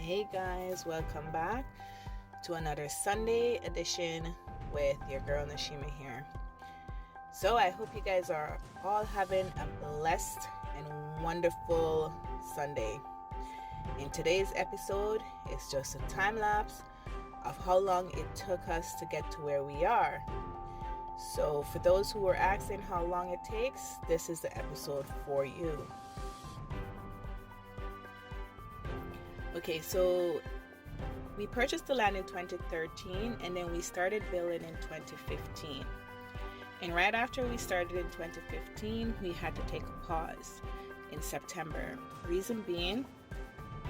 Hey guys, welcome back to another Sunday edition with your girl Nashima here. So I hope you guys are all having a blessed and wonderful Sunday. In today's episode, it's just a time lapse of how long it took us to get to where we are. So for those who were asking how long it takes, this is the episode for you. Okay, so we purchased the land in 2013 and then we started building in 2015. And right after we started in 2015, we had to take a pause in September. Reason being,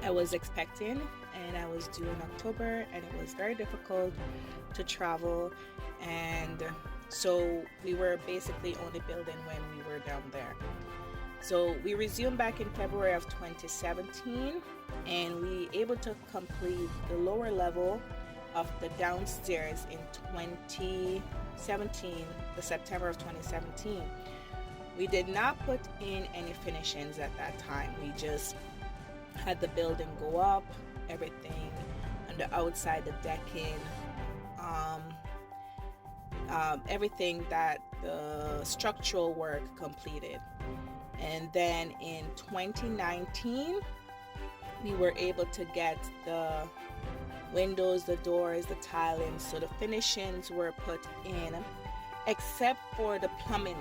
I was expecting and I was due in October and it was very difficult to travel. And so we were basically only building when we were down there. So we resumed back in February of 2017 and we able to complete the lower level of the downstairs in 2017, the September of 2017. We did not put in any finishings at that time. We just had the building go up, everything on the outside, the decking, everything that the structural work completed. And then in 2019, we were able to get the windows, the doors, the tiling. So the finishings were put in, except for the plumbing.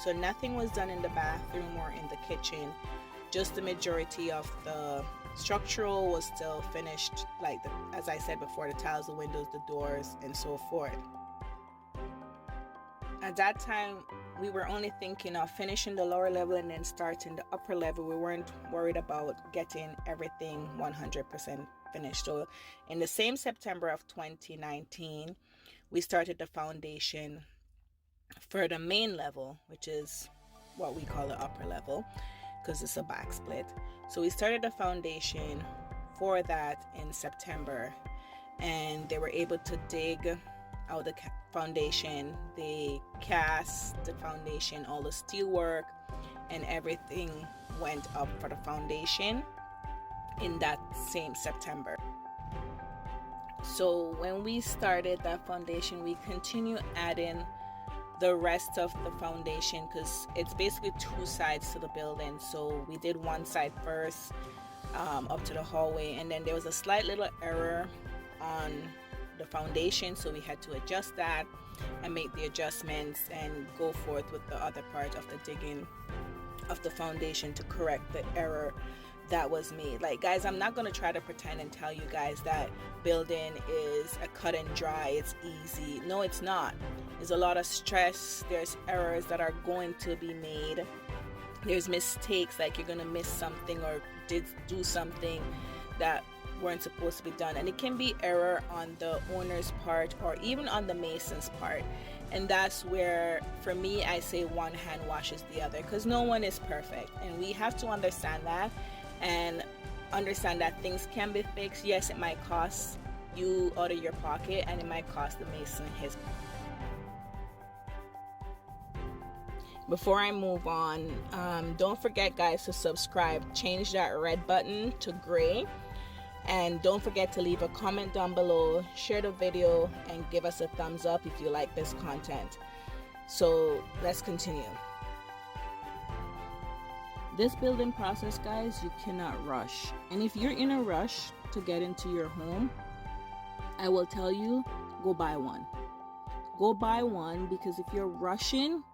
So nothing was done in the bathroom or in the kitchen. Just the majority of the structural was still finished, like as I said before, the tiles, the windows, the doors, and so forth. At that time, we were only thinking of finishing the lower level and then starting the upper level. We weren't worried about getting everything 100% finished. So in the same September of 2019, we started the foundation for the main level, which is what we call the upper level because it's a back split. So we started the foundation for that in September, and they were able to dig out the foundation. They cast the foundation, all the steel work and everything went up for the foundation in that same September. So when we started that foundation, we continue adding the rest of the foundation because it's basically two sides to the building. So we did one side first, up to the hallway, and then there was a slight little error on the foundation, so we had to adjust that and make the adjustments and go forth with the other part of the digging of the foundation to correct the error that was made. Like, guys, I'm not going to try to pretend and tell you guys that building is a cut and dry, it's easy. No, it's not. There's a lot of stress. There's errors that are going to be made. There's mistakes, like you're going to miss something or did do something that weren't supposed to be done, and it can be error on the owner's part or even on the mason's part. And that's where, for me, I say one hand washes the other, because no one is perfect, and we have to understand that and understand that things can be fixed. Yes, it might cost you out of your pocket and it might cost the mason his. Before I move on, don't forget, guys, to subscribe. Change that red button to gray. And don't forget to leave a comment down below, share the video, and give us a thumbs up if you like this content. So let's continue. This building process, guys, you cannot rush. And if you're in a rush to get into your home, I will tell you, go buy one. Go buy one, because if you're rushing,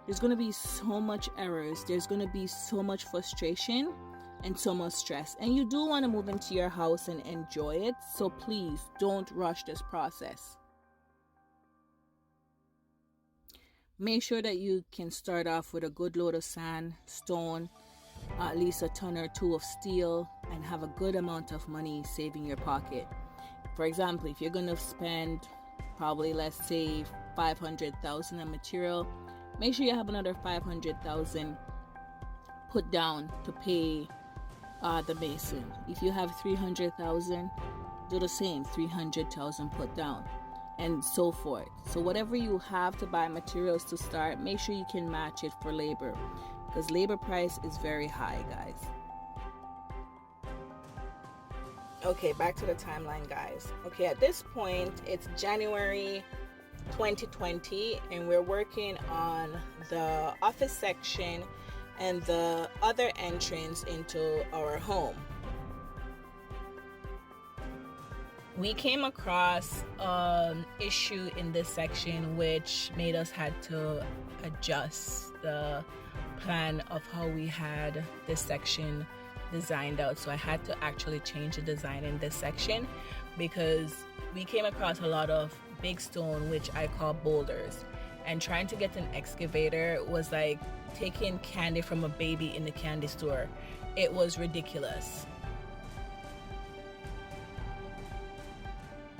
there's going to be so much errors. There's going to be so much frustration and so much stress, and you do want to move into your house and enjoy it. So please don't rush this process. Make sure that you can start off with a good load of sand, stone, at least a ton or two of steel, and have a good amount of money saving your pocket. For example, if you're going to spend probably, let's say, 500,000 in material, make sure you have another 500,000 put down to pay the mason. If you have 300,000, do the same, 300,000 put down, and so forth. So whatever you have to buy materials to start, make sure you can match it for labor, because labor price is very high, guys. Okay, back to the timeline, guys. Okay, at this point, it's January 2020, and we're working on the office section and the other entrance into our home. We came across an issue in this section which made us had to adjust the plan of how we had this section designed out. So I had to actually change the design in this section because we came across a lot of big stone, which I call boulders, and trying to get an excavator was like taking candy from a baby in the candy store. It was ridiculous.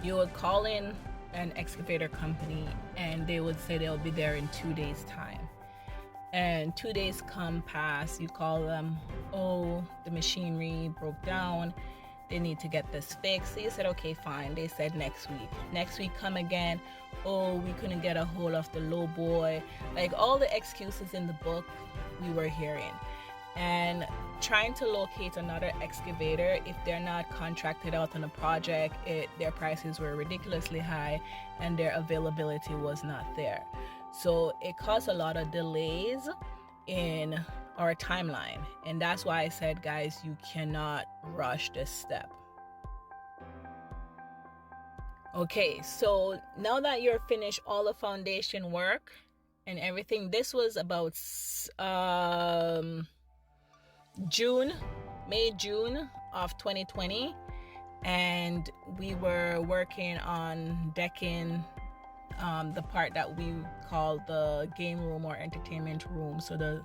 You would call in an excavator company and they would say they'll be there in 2 days time, and 2 days come past. You call them, oh, the machinery broke down, they need to get this fixed. So you said, okay, fine. They said next week come again, oh, we couldn't get a hold of the low boy. Like all the excuses in the book we were hearing, and trying to locate another excavator, if they're not contracted out on a project, their prices were ridiculously high and their availability was not there. So it caused a lot of delays in our timeline, and that's why I said, guys, you cannot rush this step. Okay, so now that you're finished all the foundation work and everything, this was about June of 2020, and we were working on decking the part that we call the game room or entertainment room. So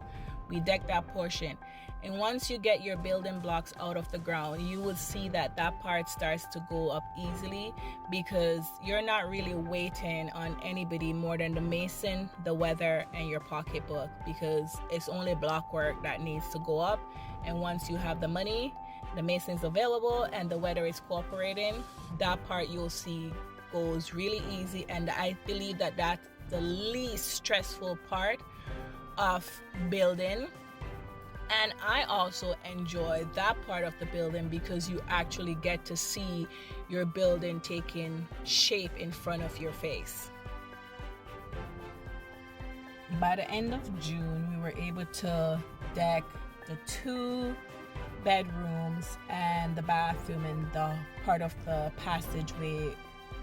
we decked that portion, and once you get your building blocks out of the ground, you will see that part starts to go up easily, because you're not really waiting on anybody more than the mason, the weather, and your pocketbook, because it's only block work that needs to go up. And once you have the money, the mason's available, and the weather is cooperating, that part you'll see goes really easy. And I believe that that's the least stressful part of building. And I also enjoy that part of the building because you actually get to see your building taking shape in front of your face. By the end of June, we were able to deck the 2 bedrooms and the bathroom and the part of the passageway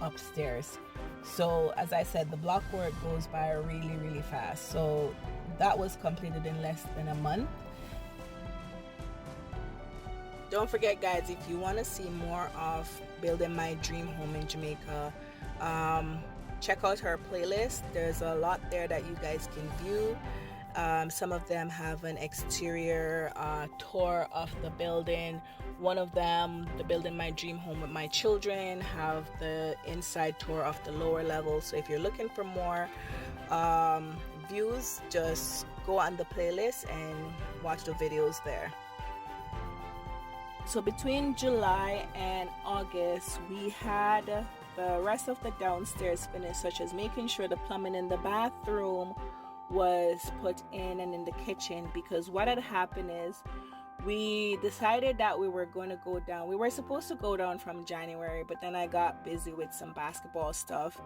upstairs. So as I said, the block work goes by really, really fast. So that was completed in less than a month. Don't forget, guys, if you want to see more of Building My Dream Home in Jamaica, check out her playlist. There's a lot there that you guys can view. Some of them have an exterior tour of the building. One of them, the Building My Dream Home with My Children, have the inside tour of the lower level. So if you're looking for more views, just go on the playlist and watch the videos there. So between July and August, we had the rest of the downstairs finished, such as making sure the plumbing in the bathroom was put in and in the kitchen, because what had happened is we decided that we were going to go down. We were supposed to go down from January, but then I got busy with some basketball stuff.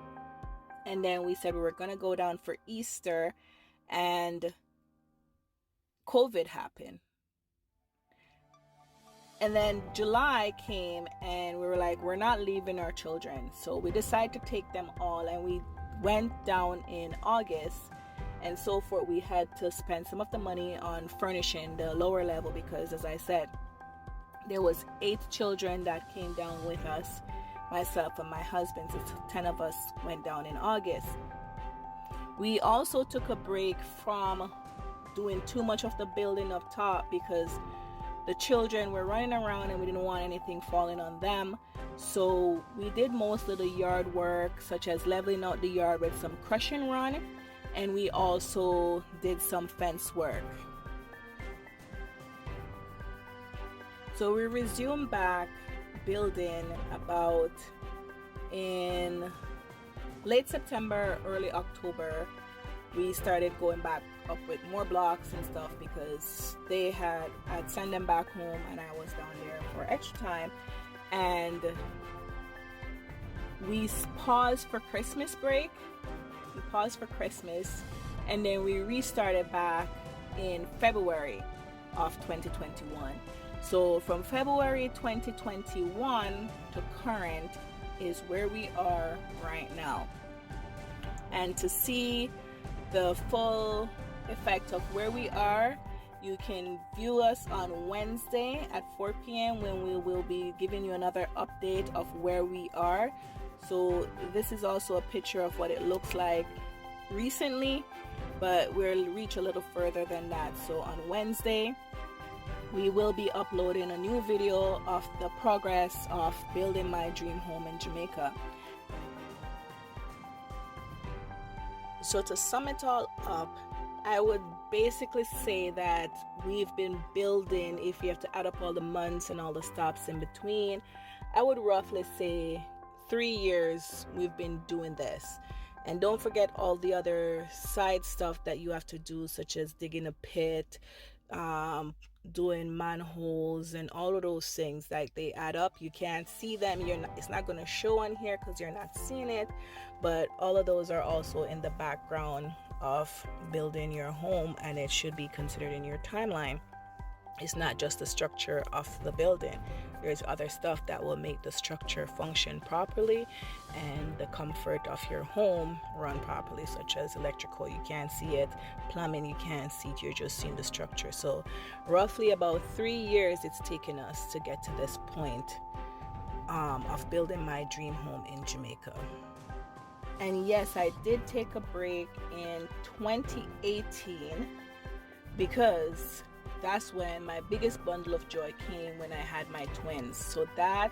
And then we said we were going to go down for Easter, and COVID happened. And then July came and we were like, we're not leaving our children. So we decided to take them all, and we went down in August. And so forth, we had to spend some of the money on furnishing the lower level because, as I said, there was 8 children that came down with us, myself and my husband. So 10 of us went down in August. We also took a break from doing too much of the building up top because the children were running around and we didn't want anything falling on them. So we did most of the yard work, such as leveling out the yard with some crush and run, and we also did some fence work. So we resumed back building about in late September, early October. We started going back up with more blocks and stuff because I'd send them back home and I was down there for extra time. and we paused for Christmas break. We paused for Christmas, and then we restarted back in February of 2021. So from February 2021 to current is where we are right now. And to see the full effect of where we are, you can view us on Wednesday at 4 p.m. when we will be giving you another update of where we are. So this is also a picture of what it looks like recently, but we'll reach a little further than that. So on Wednesday, we will be uploading a new video of the progress of building my dream home in Jamaica. So to sum it all up, I would basically say that we've been building, if you have to add up all the months and all the stops in between, I would roughly say 3 years we've been doing this. And don't forget all the other side stuff that you have to do, such as digging a pit, doing manholes, and all of those things. Like, they add up. You can't see them. It's not going to show on here because you're not seeing it, but all of those are also in the background of building your home, and it should be considered in your timeline. It's not just the structure of the building. There's other stuff that will make the structure function properly and the comfort of your home run properly, such as electrical, you can't see it, plumbing, you can't see it, you're just seeing the structure. So roughly about 3 years it's taken us to get to this point of building my dream home in Jamaica. And yes, I did take a break in 2018 because that's when my biggest bundle of joy came, when I had my twins. So that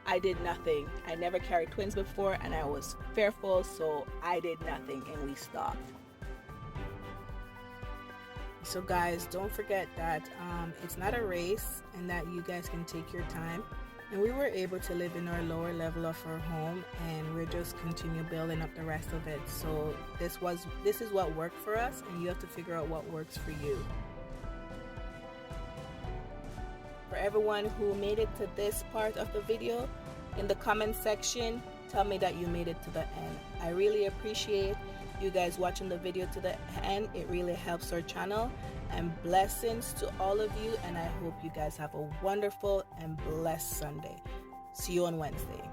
I did nothing. I never carried twins before and I was fearful, so I did nothing and we stopped. So guys, don't forget that it's not a race and that you guys can take your time. And we were able to live in our lower level of our home, and we're just continue building up the rest of it. So this is what worked for us, and you have to figure out what works for you. For everyone who made it to this part of the video, in the comment section, tell me that you made it to the end. I really appreciate you guys watching the video to the end. It really helps our channel. And blessings to all of you, and I hope you guys have a wonderful and blessed Sunday. See you on Wednesday.